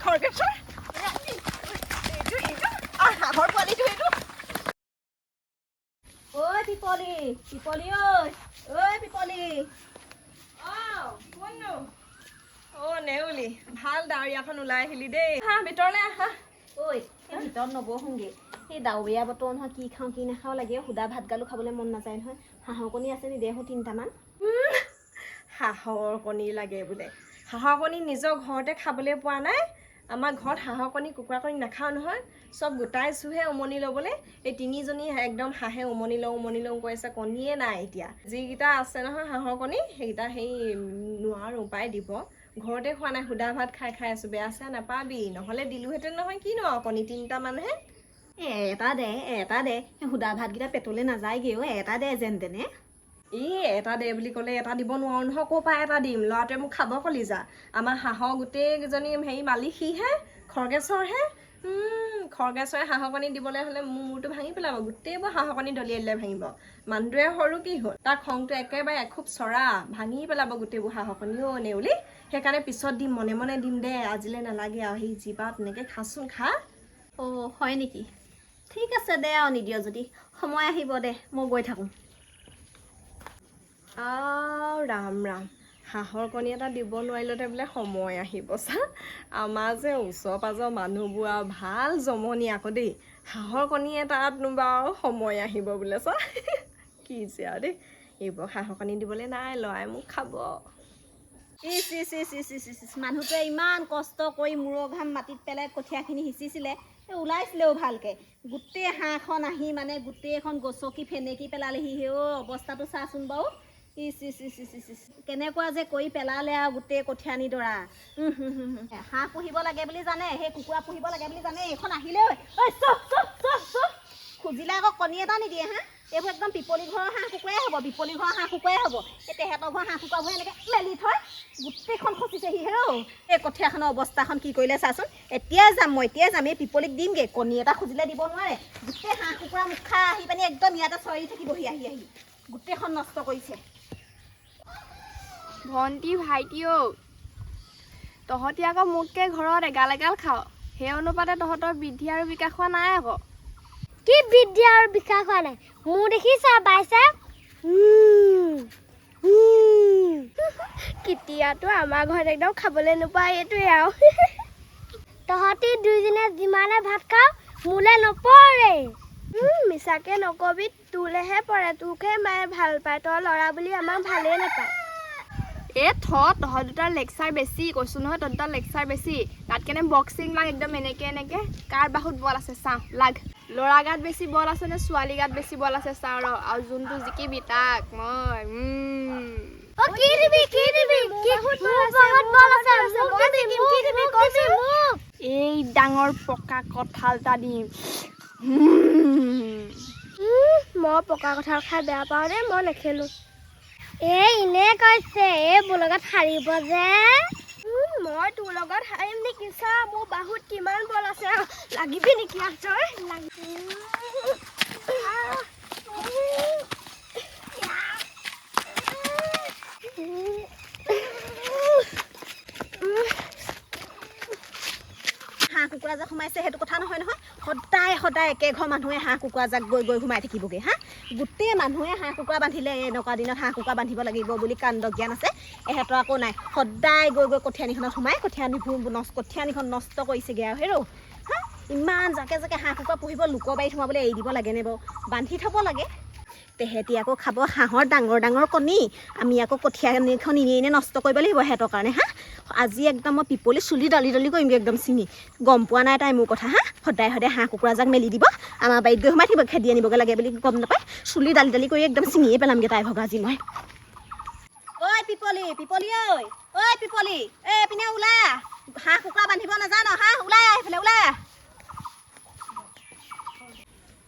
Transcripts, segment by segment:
খৰকেশ্বৰ এইটো হাঁহৰ পোৱালিটো এইটো ঐ পিপলি পিপলি ঐ পিপলি কোননো নেউলি ভাল ডাৱৰীয়াখন ওলাই আহিলি দেই হা ভিতৰলৈ আহা ঐ এই ভিতৰত নবহোংগে এই ডাৱৰীয়া বতৰ নহয় কি খাওঁ কি নাখাওঁ লাগে সুদা ভাত গালো খাবলৈ মন নাযায় নহয় হাঁহৰ কণী আছে নি দেহো 3টামান হাঁহৰ কণী লাগে বোলে হাঁহৰ কণী নিজৰ ঘৰতে খাবলৈ পোৱা নাই আমাৰ ঘৰত হাঁহৰ কণী কুকুৰা কণী নাখাওঁ নহয় চব গোটাইছোহে উমনি ল'বলৈ এই 3জনী একদম হাঁহে উমনি লওঁ কৈ আছে কণীয়ে নাই এতিয়া যিকেইটা আছে নহয় হাঁহৰ কণী সেইকেইটা সেই নোৱাৰো উপায় দিব ঘৰতে খোৱা নাই সুদা ভাত খাই আছোঁ বেয়া চেয়া নাপাবি নহ'লে দিলোহেঁতেন নহয় কিনো কণী 3টামানহে এটা দে সুদা ভাতকেইটা পেটলৈ নাযায়গৈ এটা দে যেন তেনে এটা দে বুলি ক'লে এটা দিব নোৱাৰো নহয় ক'ৰ পৰা এটা দিম ল'ৰাটোৱে মোক খাব কলিজা আমাৰ হাঁহৰ গোটেইকেইজনী হেৰি মালিক সিহে খৰকেশ্বৰহে খৰকেশ্বৰে হাঁহৰ কণী দিবলৈ হ'লে মূৰটো ভাঙি পেলাব গোটেইবোৰ হাঁহৰ কণী দলিয়াই দিলে ভাঙিব মানুহটোৱে সৰু কি হ'ল তাৰ খংটো একেবাৰে এখুব চৰা ভাঙি পেলাব গোটেইবোৰ হাঁহৰ কণী নেউলি সেইকাৰণে পিছত দিম মনে মনে দিম দে আজিলৈ নালাগে আৰু সেই যি পাওঁ তেনেকৈ খাচোন খা হয় নেকি ঠিক আছে দে আৰু নিদিয় যদি সময় আহিব দে মই গৈ থাকোঁ ৰাম হাঁহৰ কণী এটা দিব নোৱাৰিলতে বোলে সময় আহিব চা আমাৰ যে ওচৰ পাজৰ মানুহবোৰ আৰু ভাল জমনি আকৌ দেই হাঁহৰ কণী এটাত বাৰু সময় আহিব বোলে চা কি যে আৰু দেই এইবোৰ হাঁহৰ কণী দিবলৈ নাই ল'ৰাই মোক খাব মানুহটোৱে ইমান কষ্ট কৰি মূৰৰ ঘাম মাটিত পেলাই কঠীয়াখিনি সিঁচিছিলে ওলাইছিলেও ভালকৈ গোটেই হাঁহখন আহি মানে গোটেইখন গছকি ফেনেকি পেলালেহি অৱস্থাটো চাচোন বাৰু কেনেকুৱা যে কৰি পেলালে আৰু গোটেই কঠীয়ানি দৰা হাঁহ পুহিব লাগে বুলি জানে সেই কুকুৰা পুহিব লাগে বুলি জানে এইখন আহিলেও খুজিলে আকৌ কণী এটা নিদিয়ে হা এইবোৰ একদম পিপলি ঘৰৰ হাঁহ কুকুৰাই হ'ব বিপলি ঘৰৰ হাঁহ কুকুৰাই হ'ব এই তেহেঁতৰ ঘৰৰ হাঁহ কুকুৰাবোৰ এনেকৈ মেলি থয় গোটেইখন খচিছেহি এই কঠীয়াখনৰ অৱস্থাখন কি কৰিলে চাচোন এতিয়াই যাম এই পিপলিক দিমগৈ কণী এটা খুজিলে দিব নোৱাৰে গোটেই হাঁহ কুকুৰা মুখা আহি পানি একদম ইয়াতে চৰি থাকিবহি আহি গোটেইখন নষ্ট কৰিছে ভণ্টি ভাইটি তহঁতি আকৌ মোতকৈ ঘৰত এগাল খাওঁ সেই অনুপাতে তহঁতৰ বৃদ্ধি আৰু বিকাশ হোৱা নাই আকৌ কি বৃদ্ধি আৰু বিকাশ হোৱা নাই মোৰ দেখিছা বাইছা কেতিয়াতো আমাৰ ঘৰত একদম খাবলৈ নোপোৱা এইটোৱে আৰু তহঁতি দুইজনে যিমানে ভাত খাওঁ মোলৈ নপৰে মিছাকে নকবি তোলেহে পৰে তোকহে মায়ে ভাল পায় তই ল'ৰা বুলি আমাক ভালেই নাপায় তহঁত দুটাৰ লেকচাৰ বেছি কৈছোঁ নহয় তহঁত দুটাৰ লেকচাৰ বেছি তাত কেনে বক্সিং লাগ একদম এনেকৈ কাৰ বাহুত বল আছে চাওঁ লাগ ল'ৰা গাত বেছি বল আছে নে ছোৱালী গাত বেছি বল আছে চাওঁ আৰু যোনটো জিকিবি তাক মই এই ডাঙৰ পকা কঁঠাল এটা দিম মই পকা কঁঠাল খাই বেয়া পাওঁ দেই মই নেখেলোঁ এনে কৈছে মোৰ লগত হাৰিব যে মই তোৰ লগত হাৰিম নেকি চা মোৰ বাহুত কিমান বল আছে লাগিবি নেকি তই হাঁহ কুকুৰা যে সোমাইছে সেইটো কথা নহয় সদায় একে ঘৰ মানুহে হাঁহ কুকুৰা যাক গৈ সোমাই থাকিবগৈ গোটেই মানুহে হাঁহ কুকুৰা বান্ধিলে এনেকুৱা দিনত হাঁহ কুকুৰা বান্ধিব লাগিব বুলি কাণ্ড জ্ঞান আছে এহেঁতৰ আকৌ নাই সদায় গৈ কঠীয়ানিখনত সোমাই কঠীয়ানিখন নষ্ট কৰিছেগৈ আৰু ইমান জাকে হাঁহ কুকুৰা পুহিব লোকৰ বাৰীত সোমাবলৈ এৰি দিব লাগেনে বাৰু বান্ধি থ'ব লাগে তেহেঁতি আকৌ খাব হাঁহৰ ডাঙৰ কণী আমি আকৌ কঠীয়ানিখন এনেই নষ্ট কৰিব লাগিব সিহঁতৰ কাৰণে আজি একদম মই পিপলি চুলি দলি কৰিমগৈ একদম চিঙি গম পোৱা নাই তাই মোৰ কথা সদায় হাঁহ কুকুৰা যাক মেলি দিব আমাৰ বাৰীত গৈ সোমাই থাকিব খেদি আনিবগৈ লাগে বুলি গম নাপায় চুলি দালি কৰি একদম চিঙিয়ে পেলামগৈ তাই ভগা আজি মই ঐ পিপলি পিপলি এইপিনে ওলাই হাঁহ কুকুৰা বান্ধিব নাজানো ওলাই এইফালে ওলাই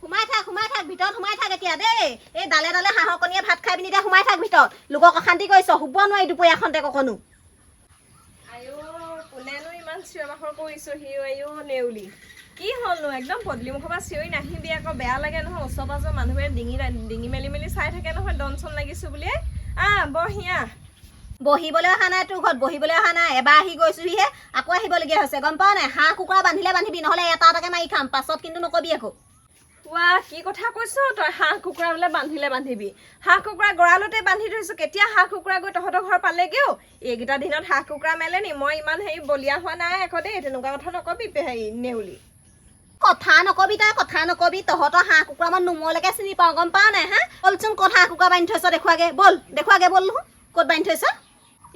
সোমাই থাক ভিতৰত সোমাই থাক এতিয়া দেই এই ডালে হাঁহৰ কণীয়ে ভাত খাই পিনি এতিয়া সোমাই থাক ভিতৰত লোকক অশান্তি কৰিছ শুব নোৱাৰি দুপৰীয়াখনতে কখনো কোনেনো ইমান চিঞৰ বাখৰ কৰিছোঁ নেউলি কি হ'লনো একদম পদূলি মুখৰ পৰা চিঞৰি নাহিবি আকৌ বেয়া লাগে নহয় ওচৰ পাজৰ মানুহবোৰে ডিঙি মেলি চাই থাকে নহয় দন চন লাগিছোঁ বুলিয়ে বহিয়া বহিবলৈ অহা নাই তোৰ ঘৰত বহিবলৈ অহা নাই এবাৰ আহি গৈছোহিহে আকৌ আহিবলগীয়া হৈছে গম পাৱ নাই হাঁহ কুকুৰা বান্ধিলে বান্ধিবি নহ'লে এটা এটাকে মাৰি খাম পাছত কিন্তু নকবি একো ৱা কি কথা কৈছ তই হাঁহ কুকুৰা বোলে বান্ধিলে বান্ধিবি হাঁহ কুকুৰা গঁৰালতে বান্ধি থৈছোঁ কেতিয়া হাঁহ কুকুৰা গৈ তহঁতৰ ঘৰ পালেগেও এইকেইটা দিনত হাঁহ কুকুৰা মেলে নি মই ইমান হেৰি বলিয়া হোৱা নাই আকৌ দেই তেনেকুৱা কথা নকবি হেৰি নেউলি কথা নকবি তই কথা নকবি তহঁতৰ হাঁহ কুকুৰা মই নুমলৈকে চিনি পাওঁ গম পাৱ নাই হা বলচোন ক'ত হাঁহ কুকুৰা বান্ধি থৈছ দেখুৱাগে বল নহয় ক'ত বান্ধি থৈছ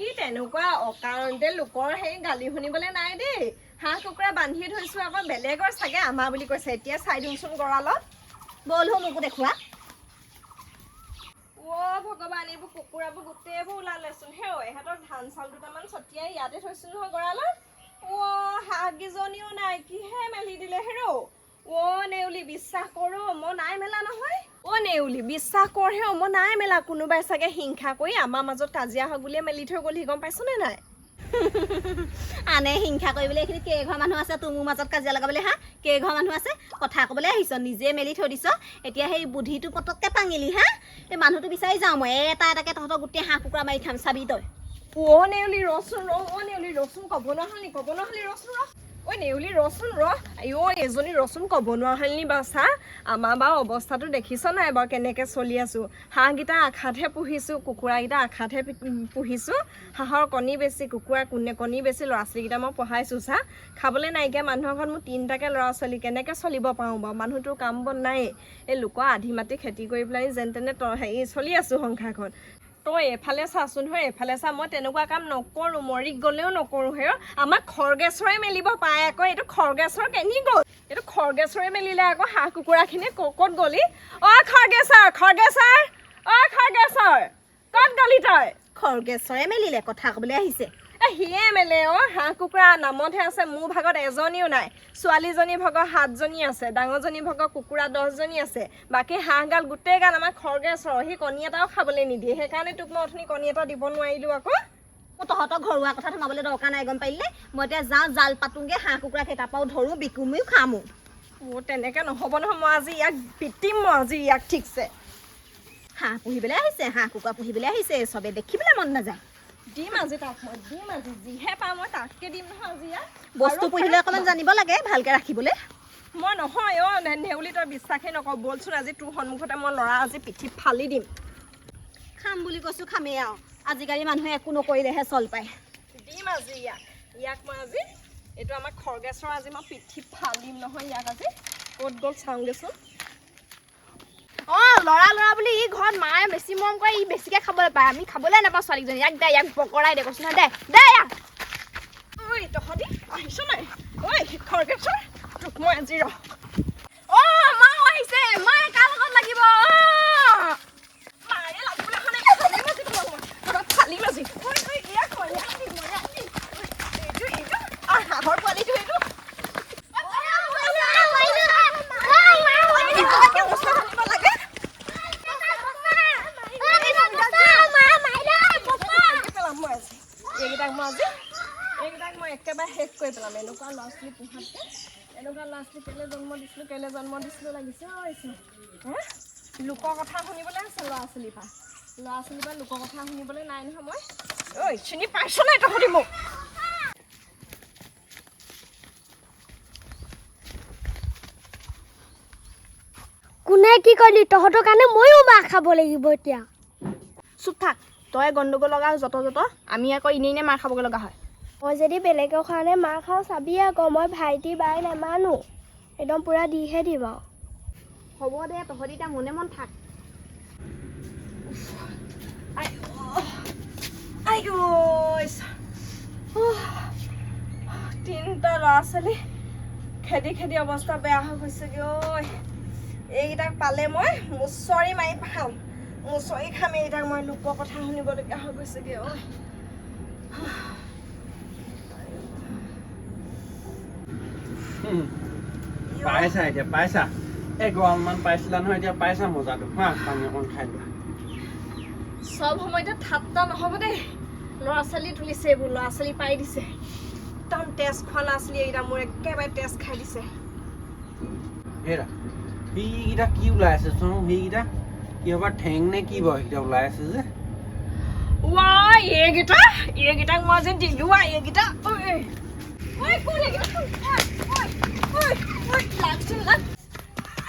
ই তেনেকুৱা অকাৰণতে লোকৰ সেই গালি শুনিবলৈ নাই দেই হাঁহ কুকুৰা বান্ধি থৈছোঁ আকৌ বেলেগৰ চাগে আমাৰ বুলি কৈছে এতিয়া চাই দিওঁচোন গঁৰালত বলহো মোকো দেখুৱা অ' ভগৱান এইবোৰ কুকুৰাবোৰ গোটেইবোৰ ওলালেচোন হেও এহঁতৰ ধান চাউল দুটামান ছটিয়াই ইয়াতে থৈছোঁ নহয় গঁৰালত অ' হাঁহকেইজনীও নাই কিহে মেলি দিলে হেৰৌ অ' নেউলি বিশ্বাস কৰোঁ মই নাই মেলা নহয় অ' নেউলি বিশ্বাস কৰ হেও মই নাই মেলা কোনোবাই চাগে হিংসা কৰি আমাৰ মাজত কাজিয়া হওক বুলিয়ে মেলি থৈ গ'লহি গম পাইছনে নাই আনে হিংসা কৰিবলৈ এইখিনি কেইঘৰ মানুহ আছে তোৰ মোৰ মাজত কাজিয়া লগাবলৈ হা কেইঘৰ মানুহ আছে কথা ক'বলৈ আহিছ নিজে মেলি থৈ দিছ এতিয়া সেই বুদ্ধিটো পটককৈ পাঙিলি হা এই মানুহটো বিচাৰি যাওঁ মই এটা এটাকে তহঁতৰ গোটেই হাঁহ কুকুৰা মাৰি খাম চাবি তই অ' নেউলি ৰচোন অ' নেউলি ৰচোন ক'ব নোৱাৰা হ'লি ৰচোন ঐ নেউলি ৰচোন অ' এজনী ৰচোন ক'ব নোৱাৰা হ'লি বাৰু চা আমাৰ বাৰু অৱস্থাটো দেখিছ নাই বাৰু কেনেকৈ চলি আছোঁ হাঁহকেইটা আশাতহে পুহিছোঁ কুকুৰাকেইটা আশাতহে পুহিছোঁ হাঁহৰ কণী বেছি কুকুৰা কণী বেছি ল'ৰা ছোৱালীকেইটা মই পঢ়াইছোঁ চা খাবলৈ নাইকিয়া মানুহৰ ঘৰত মোৰ 3টাকৈ ল'ৰা ছোৱালী কেনেকৈ চলিব পাৰোঁ বাৰু মানুহটোৰ কাম বন নাই এই লোকৰ আধি মাটি খেতি কৰি পেলাই যেন তেনে হেৰি চলি আছোঁ সংসাৰখন তই এফালে চাচোন হয় এফালে চা মই তেনেকুৱা কাম নকৰোঁ মৰি গ'লেও নকৰোঁ হেৰ আমাক খৰগেশ্বৰে মেলিব পাৰে আকৌ এইটো খৰগেশ্বৰ কেনি গ'ল এইটো খৰগেশ্বৰে মেলিলে আকৌ হাঁহ কুকুৰাখিনি ক'ত গ'লি অ' খৰগেশ্বৰ অ' খৰগেশ্বৰ ক'ত গ'লি তই খৰগেশ্বৰে মেলিলে কথা ক'বলৈ আহিছে সিয়ে মেলে অ' হাঁহ কুকুৰা নামতহে আছে মোৰ ভাগত এজনীও নাই ছোৱালীজনী ভাগৰ 7জনী আছে ডাঙৰজনী ভাগৰ কুকুৰা 10জনী আছে বাকী হাঁহগাল গোটেই গাল আমাক খৰগেশ্বৰ সি কণী এটাও খাবলৈ নিদিয়ে সেইকাৰণে তোক মই অথনি কণী এটা দিব নোৱাৰিলোঁ আকৌ মই তহঁতৰ ঘৰুৱা কথা সোমাবলৈ দৰকাৰ নাই গম পাৰিলে মই এতিয়া যাওঁ জাল পাতোঁগৈ হাঁহ কুকুৰা কেইটাপাও ধৰোঁ বিকুমিও খামো মোৰ তেনেকৈ নহ'ব নহয় মই আজি ইয়াক পিটিম মই আজি ইয়াক ঠিকছে হাঁহ পুহিবলৈ আহিছে হাঁহ কুকুৰা পুহিবলৈ আহিছে চবে দেখিবলৈ মন নাযায় দিম আজি তাক মই দিম আজি যিহে পাওঁ মই তাতকৈ দিম নহয় আজি ইয়াক বস্তু পুহিলে অকণমান জানিব লাগে ভালকৈ ৰাখিবলৈ মই নহয় অ' নেউলি তই বিশ্বাসেই নকৰ বলচোন আজি তোৰ সন্মুখতে মই ল'ৰা আজি পিঠি ফালি দিম খাম বুলি কৈছোঁ খামেই আৰু আজিকালি মানুহে একো নকৰিলেহে চল পায় দিম আজি ইয়াক মই আজি এইটো আমাৰ খৰগেশ্বৰ আজি মই পিঠি ফালিম নহয় ইয়াক আজি ক'ত গ'ল চাওঁগৈচোন অঁ ল'ৰা বুলি ই ঘৰত মায়ে বেছি মৰম কৰে ই বেছিকৈ খাবলৈ পায় আমি খাবলৈ নাপাওঁ ছোৱালীজনী ইয়াক দে ইয়াক পকৰাই দে কৈছোঁ নহয় দে ইয়াক ঐ তহঁতি আহিছ নাই ঐ খৰগেশ্বৰ তোক মই আজি অঁ মা আহিছে মায়ে কাৰ লগত লাগিব মায়ে লাগিবলৈ অহা নাই ফালিম আজি ইয়াক মই এইটো হাঁহৰ পোৱালিটো এইটো এইকেইটাক মই একেবাৰে শেষ কৰি পেলাম এনেকুৱা ল'ৰা ছোৱালী পোহাতকৈ এনেকুৱা ল'ৰা ছোৱালী কেলৈ জন্ম দিছিলোঁ লাগিছে হে লোকৰ কথা শুনিবলৈ আছে ল'ৰা ছোৱালীৰ পৰা লোকৰ কথা শুনিবলৈ নাই নহয় মই ঐ চিনি পাইছ নাই তহঁতি মোক কোনে কি কৰিলি তহঁতৰ কাৰণে ময়ো মাৰ খাব লাগিব এতিয়া চুপ থাক তই গণ্ডগোল লগা যত আমি আকৌ এনেই মাৰ খাবগৈ লগা হয় মই যদি বেলেগৰ কাৰণে মাৰ খাওঁ চাবি আকৌ মই ভাইটি বাই নেমানো একদম পূৰা দিহে দিম আৰু হ'ব দে তহঁতি এতিয়া মনে মন থাক তিনিটা ল'ৰা ছোৱালী খেদি অৱস্থা বেয়া হৈ গৈছেগৈ ঐ এইকেইটাক পালে মই মুচৰি মাৰি খাম মুচৰি খাম এইকেইটাক মই লোকৰ কথা শুনিবলগীয়া হৈ গৈছেগৈ ঐ পাইছা এতিয়া পাইছা এগৰালমান পাইছিলা নহয় এতিয়া পাইছা মজাটো হা পানী অকণ খাই লোৱা চব সময়তে ঠাট্টা নহ'ব দেই ল'ৰা ছোৱালী তুলিছে এইবোৰ ল'ৰা ছোৱালী পাই দিছে একদম তেজ খোৱা ল'ৰা ছোৱালী এইকেইটা মোৰ একেবাৰে তেজ খাই দিছে হেৰা সেইকেইটা কি ওলাই আছে চোন সেইকেইটা কি হ'ব ঠেং নে কি বাৰু সেইকেইটা ওলাই আছে যে ৱাই এইকেইটাক মই যেন দিলো এইকেইটা ঐ কোন এইকেইটা ঐ লাগচোন লাগ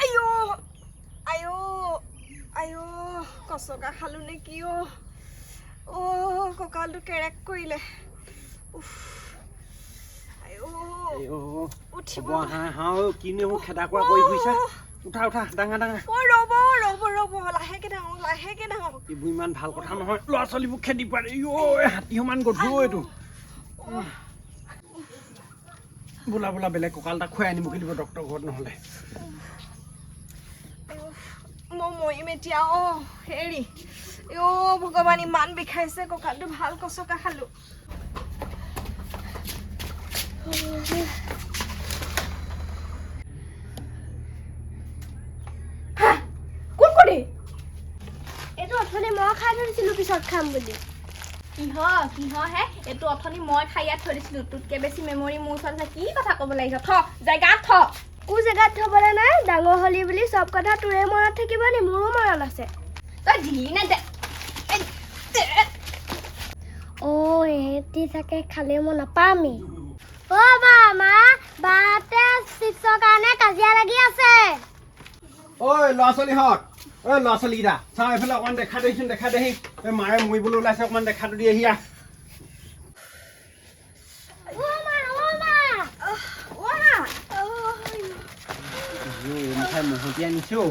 আইও আইও আইও কচকা খালো নে কি কঁকালটো কেৰেক কৰিলে উঠিব কিনো খেদা কৰা কৰি ফুৰিছা উঠা উঠা ডাঙৰ ডাঙৰ ৰ'ব লাহেকে ডাঙৰ এইবোৰ ইমান ভাল কথা নহয় ল'ৰা ছোৱালীবোৰ খেদি পাৰে হাতী সমান গধুৰ এইটো বোলা বেলেগ কঁকাল এটা খুৱাই আনিব লাগিব ডক্টৰ ঘৰত নহ'লে মই মৰিম এতিয়া হেৰি ভগৱান ইমান বিষাইছে কঁকালটো ভাল কচকা খালো কোন কৰি এইটো অথনি মই খাই থৈছিলো পিছত খাম বুলি কিহ হে এইটো অথনি মই খাই ইয়াত থৈ দিছিলো তোতকে বেছি মেমৰি মোৰ ওচৰত আছে কি কথা ক'ব লাগিছ জেগাত কো জেগাত থবলৈ নাই ডাঙৰ হলি বুলি চব কথা তোৰে মনত থাকিব নি মোৰো মনত আছে তই দিলি নে দে এহেঁতি চাগে খালে মই নাপামেই বাতে চিপছৰ কাৰণে কাজিয়া লাগি আছে ঐ ল'ৰা ছোৱালীহঁত ল'ৰা ছোৱালীকেইটা চাওঁ এইফালে অকণমান দেখা দেহি মায়ে মৰিবলৈ ওলাইছে অকণমান দেখাটো দি আহি মহতিয়াই আনিছো